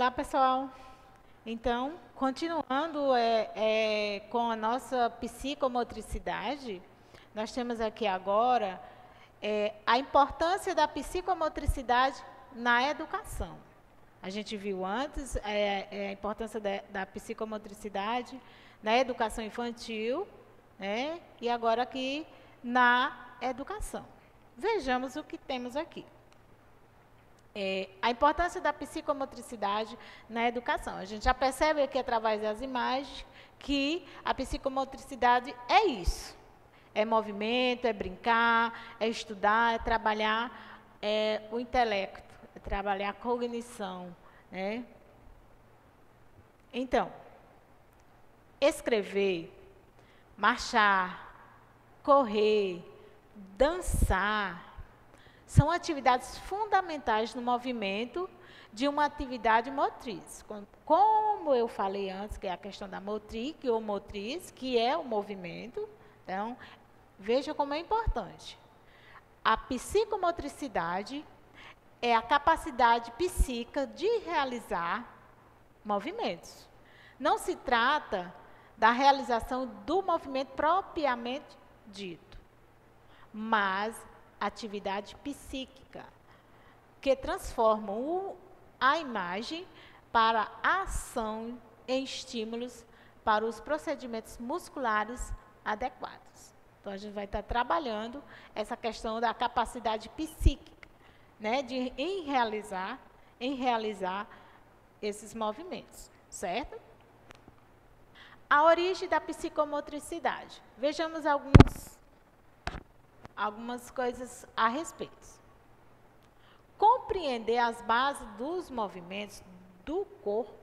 Olá, pessoal. Então, continuando com a nossa psicomotricidade, nós temos aqui agora a importância da psicomotricidade na educação. A gente viu antes a importância da psicomotricidade na educação infantil, né? E agora aqui na educação. Vejamos o que temos aqui. A importância da psicomotricidade na educação. A gente já percebe aqui através das imagens que a psicomotricidade é isso. É movimento, é brincar, é estudar, é trabalhar o intelecto, é trabalhar a cognição, né? Então, escrever, marchar, correr, dançar, são atividades fundamentais no movimento de uma atividade motriz. Como eu falei antes, que é a questão da motriz, ou motriz, que é o movimento. Então, veja como é importante. A psicomotricidade é a capacidade psíquica de realizar movimentos. Não se trata da realização do movimento propriamente dito, mas atividade psíquica, que transformam a imagem para a ação em estímulos para os procedimentos musculares adequados. Então, a gente vai estar trabalhando essa questão da capacidade psíquica, né, em realizar esses movimentos, certo? A origem da psicomotricidade. Vejamos algumas coisas a respeito. Compreender as bases dos movimentos do corpo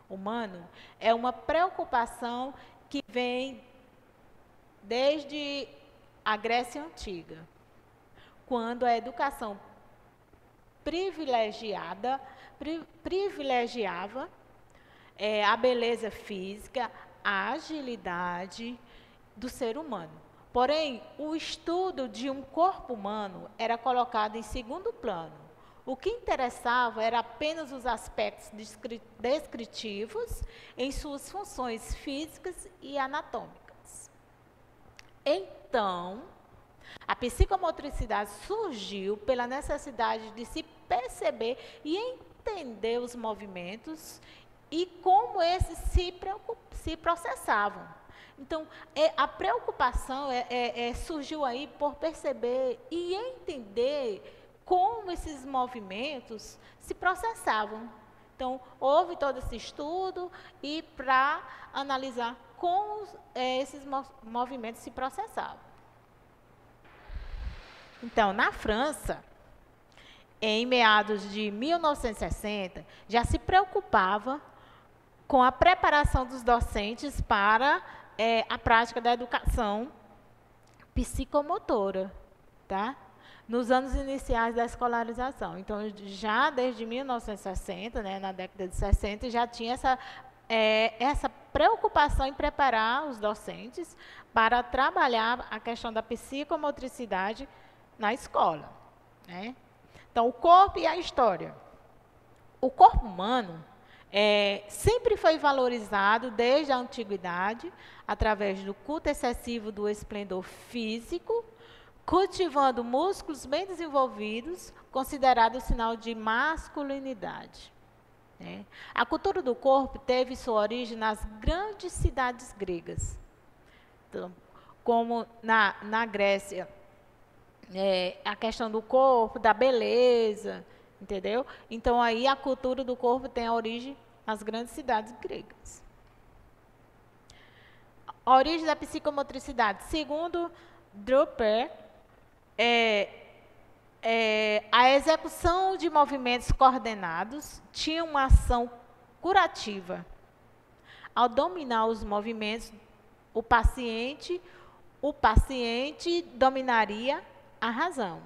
humano é uma preocupação que vem desde a Grécia Antiga, quando a educação privilegiava a beleza física, a agilidade do ser humano. Porém, o estudo de um corpo humano era colocado em segundo plano. O que interessava era apenas os aspectos descritivos em suas funções físicas e anatômicas. Então, a psicomotricidade surgiu pela necessidade de se perceber e entender os movimentos e como esses se processavam. Então, a preocupação surgiu aí por perceber e entender como esses movimentos se processavam. Então, houve todo esse estudo e para analisar como esses movimentos se processavam. Então, na França, em meados de 1960, já se preocupava com a preparação dos docentes para a prática da educação psicomotora, tá? Nos anos iniciais da escolarização. Então, já desde 1960, né, na década de 60, já tinha essa preocupação em preparar os docentes para trabalhar a questão da psicomotricidade na escola, né? Então, o corpo e a história. O corpo humano sempre foi valorizado desde a antiguidade, através do culto excessivo do esplendor físico, cultivando músculos bem desenvolvidos, considerado sinal de masculinidade. Né? A cultura do corpo teve sua origem nas grandes cidades gregas, então, como na Grécia, a questão do corpo, da beleza, entendeu? Então, aí a cultura do corpo tem a origem nas grandes cidades gregas. A origem da psicomotricidade. Segundo Draper, a execução de movimentos coordenados tinha uma ação curativa. Ao dominar os movimentos, o paciente dominaria a razão,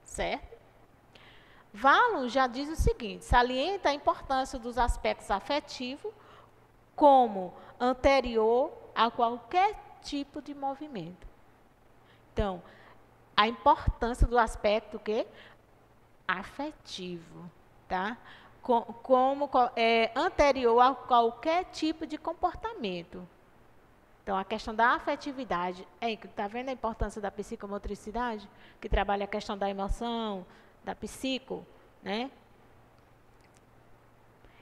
certo? Vallon já diz o seguinte: salienta a importância dos aspectos afetivos como anterior a qualquer tipo de movimento. Então, a importância do aspecto afetivo, tá? anterior a qualquer tipo de comportamento. Então, a questão da afetividade, está vendo a importância da psicomotricidade? Que trabalha a questão da emoção, da psico, né?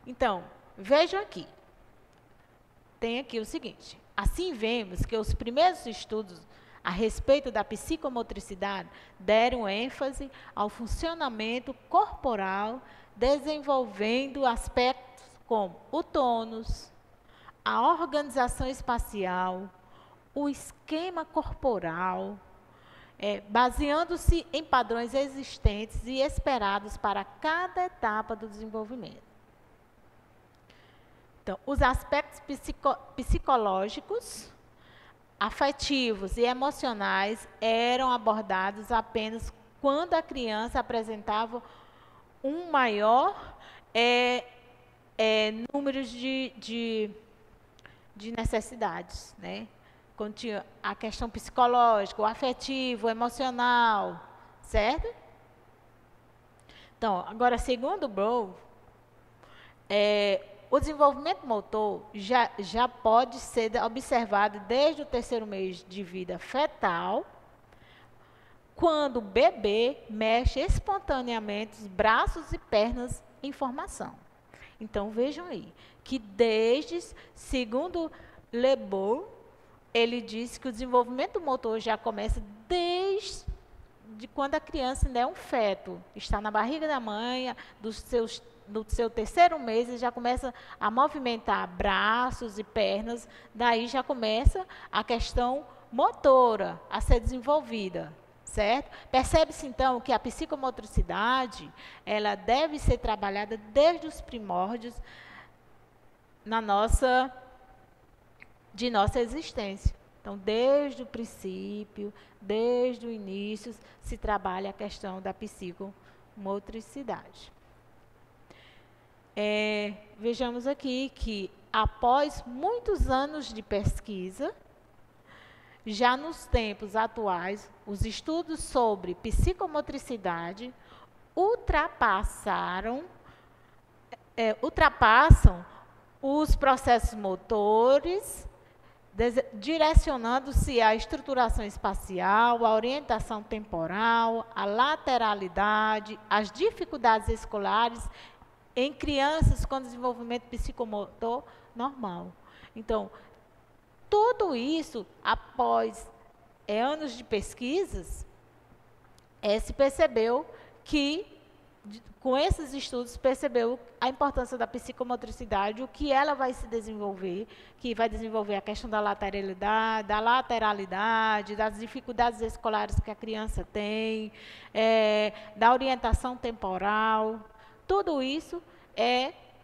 Então, vejam aqui. Tem aqui o seguinte. Assim, vemos que os primeiros estudos a respeito da psicomotricidade deram ênfase ao funcionamento corporal, desenvolvendo aspectos como o tônus, a organização espacial, o esquema corporal, baseando-se em padrões existentes e esperados para cada etapa do desenvolvimento. Então, os aspectos psicológicos, afetivos e emocionais eram abordados apenas quando a criança apresentava um maior número de necessidades, né? Quando tinha a questão psicológica, o afetivo, o emocional, certo? Então, agora, segundo Brown, o desenvolvimento motor já pode ser observado desde o 3º mês de vida fetal, quando o bebê mexe espontaneamente os braços e pernas em formação. Então, vejam aí, que segundo LeBour, ele diz que o desenvolvimento motor já começa desde quando a criança ainda é um feto, está na barriga da mãe, do seu 3º mês, ele já começa a movimentar braços e pernas, daí já começa a questão motora a ser desenvolvida. Certo? Percebe-se, então, que a psicomotricidade, ela deve ser trabalhada desde os primórdios de nossa existência. Então, desde o princípio, desde o início, se trabalha a questão da psicomotricidade. Vejamos aqui que, após muitos anos de pesquisa, já nos tempos atuais, os estudos sobre psicomotricidade ultrapassam os processos motores, direcionando-se à estruturação espacial, à orientação temporal, à lateralidade, às dificuldades escolares em crianças com desenvolvimento psicomotor normal. Então, tudo isso, após anos de pesquisas, se percebeu que, com esses estudos, percebeu a importância da psicomotricidade, o que ela vai se desenvolver, que vai desenvolver a questão da lateralidade, das dificuldades escolares que a criança tem, da orientação temporal. Tudo isso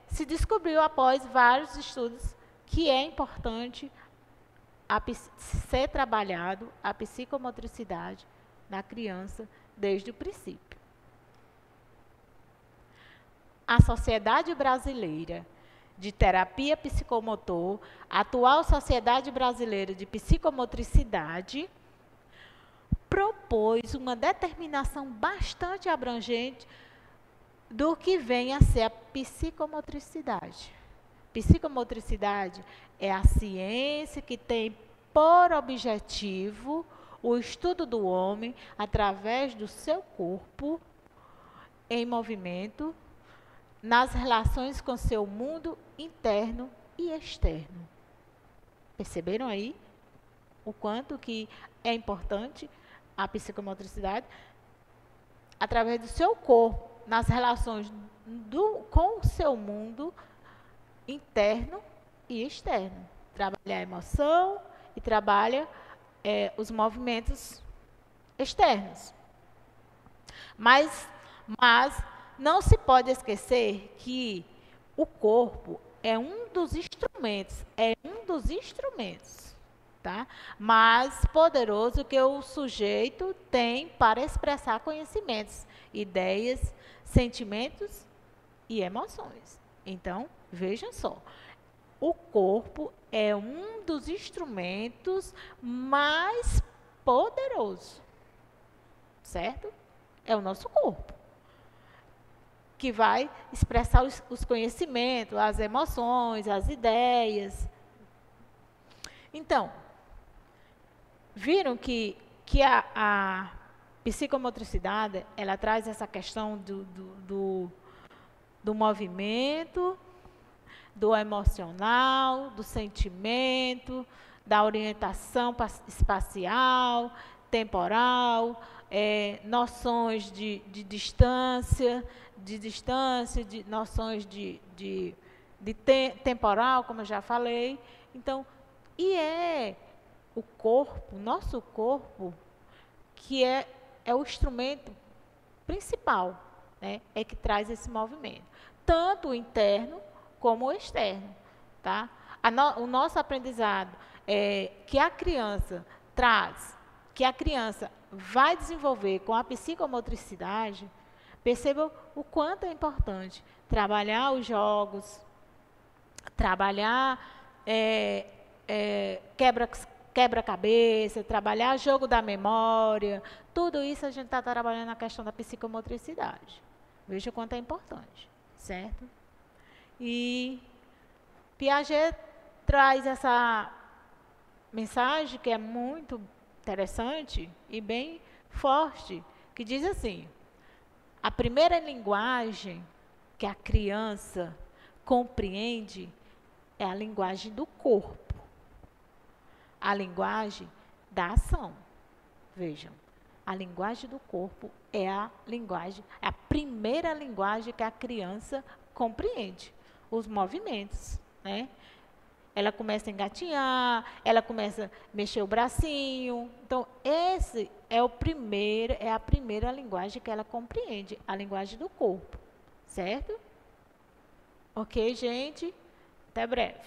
se descobriu após vários estudos que é importante ser trabalhado a psicomotricidade na criança desde o princípio. A Sociedade Brasileira de Terapia Psicomotor, a atual Sociedade Brasileira de Psicomotricidade, propôs uma determinação bastante abrangente do que vem a ser a psicomotricidade. Psicomotricidade é a ciência que tem por objetivo o estudo do homem através do seu corpo em movimento, nas relações com seu mundo interno e externo. Perceberam aí o quanto que é importante a psicomotricidade? Através do seu corpo, nas relações com o seu mundo interno e externo. Trabalha a emoção e trabalha os movimentos externos. Mas não se pode esquecer que o corpo é um dos instrumentos, tá? Mais poderoso que o sujeito tem para expressar conhecimentos, ideias, sentimentos e emoções. Então, vejam só, o corpo é um dos instrumentos mais poderosos, certo? É o nosso corpo. que vai expressar os conhecimentos, as emoções, as ideias. Então, viram que a psicomotricidade, ela traz essa questão do movimento, do emocional, do sentimento, da orientação espacial, temporal, noções de distância, noções de temporal, como eu já falei. Então, e é o corpo, nosso corpo, que é o instrumento principal, né? É que traz esse movimento, tanto o interno como o externo, tá? O nosso aprendizado que a criança traz, que a criança vai desenvolver com a psicomotricidade, percebam o quanto é importante trabalhar os jogos, trabalhar quebra-cabeça, trabalhar jogo da memória, tudo isso a gente está trabalhando na questão da psicomotricidade. Veja o quanto é importante, certo? E Piaget traz essa mensagem que é muito interessante e bem forte, que diz assim: a primeira linguagem que a criança compreende é a linguagem do corpo, a linguagem da ação. Vejam, a linguagem do corpo é a primeira linguagem que a criança compreende, os movimentos, né? Ela começa a engatinhar, ela começa a mexer o bracinho. Então, esse é a primeira linguagem que ela compreende, a linguagem do corpo, certo? Ok, gente? Até breve.